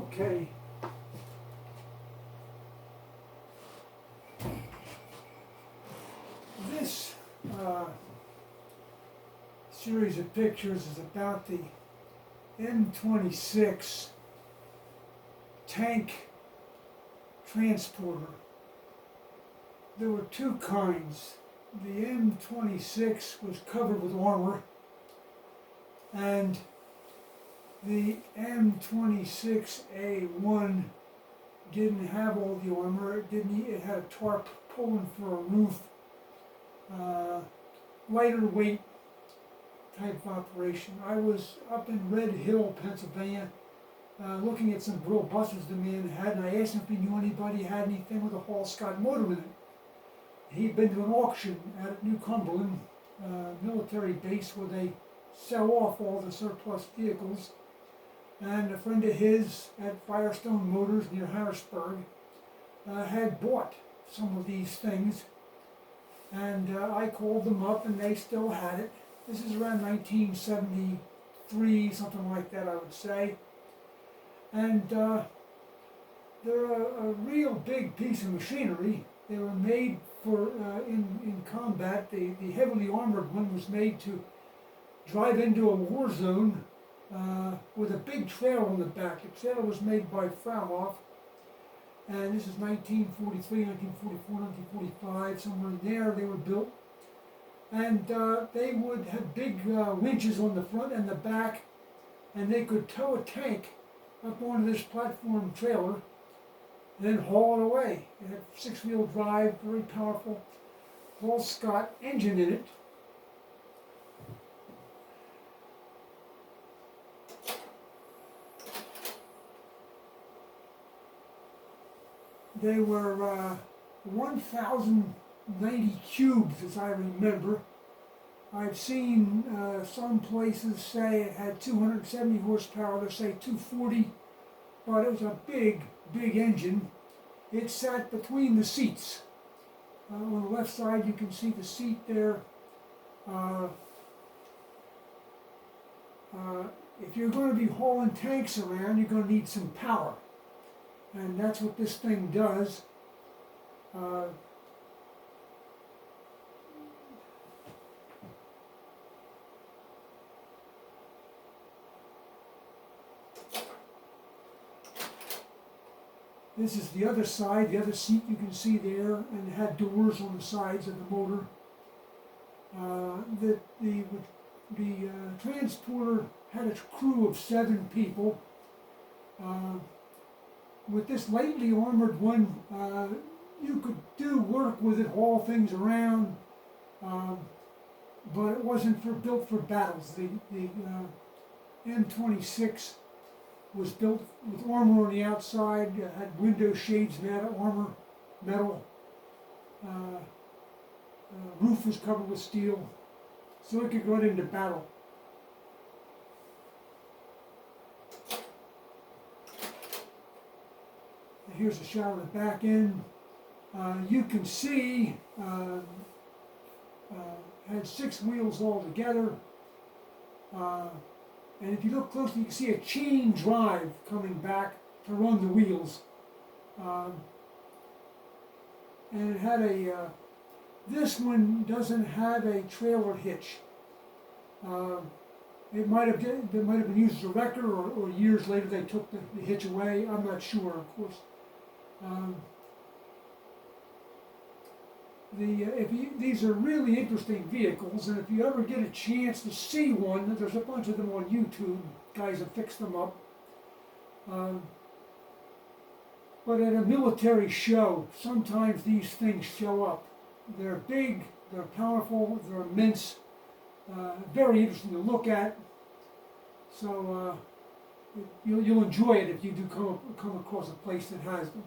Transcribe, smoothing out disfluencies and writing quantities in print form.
Okay. This series of pictures is about the M26 tank transporter. There were two kinds. The M26 was covered with armor, and the M26A1 didn't have all the armor. It had a tarp pulling for a roof. Lighter weight type of operation. I was up in Red Hill, Pennsylvania, looking at some grill buses the man had, and I asked him if he knew anybody had anything with a Hall Scott motor in it. He'd been to an auction at New Cumberland military base where they sell off all the surplus vehicles, and a friend of his at Firestone Motors near Harrisburg had bought some of these things, and I called them up and they still had it. This is around 1973, something like that, I would say. And they're a real big piece of machinery. They were made for, in combat. The heavily armored one was made to drive into a war zone with a big trailer on the back. The trailer was made by Frauhoff, and this is 1943, 1944, 1945, somewhere in there they were built. And they would have big winches on the front and the back, and they could tow a tank up onto this platform trailer and then haul it away. It had six-wheel drive, very powerful Hall Scott engine in it. They were 1,090 cubes, as I remember. I've seen some places say it had 270 horsepower, others say 240, but it was a big, big engine. It sat between the seats. On the left side you can see the seat there. If you're going to be hauling tanks around, you're going to need some power. And that's what this thing does. This is the other side, the other seat you can see there, and it had doors on the sides of the motor. The transporter had a crew of 7 people. With this lightly armored one, you could do work with it, haul things around, but it wasn't built for battles. The M26 was built with armor on the outside, had window shades made out of armor, metal. Roof was covered with steel, so it could go into battle. Here's a shot of the back end. You can see had 6 wheels altogether. And if you look closely, you can see a chain drive coming back to run the wheels. And it had this one doesn't have a trailer hitch. It might have been used as a wrecker, or years later they took the hitch away. I'm not sure, of course. These are really interesting vehicles, and if you ever get a chance to see one, there's a bunch of them on YouTube. Guys have fixed them up. But at a military show, sometimes these things show up. They're big, they're powerful, they're immense, very interesting to look at. So you'll enjoy it if you do come across a place that has them.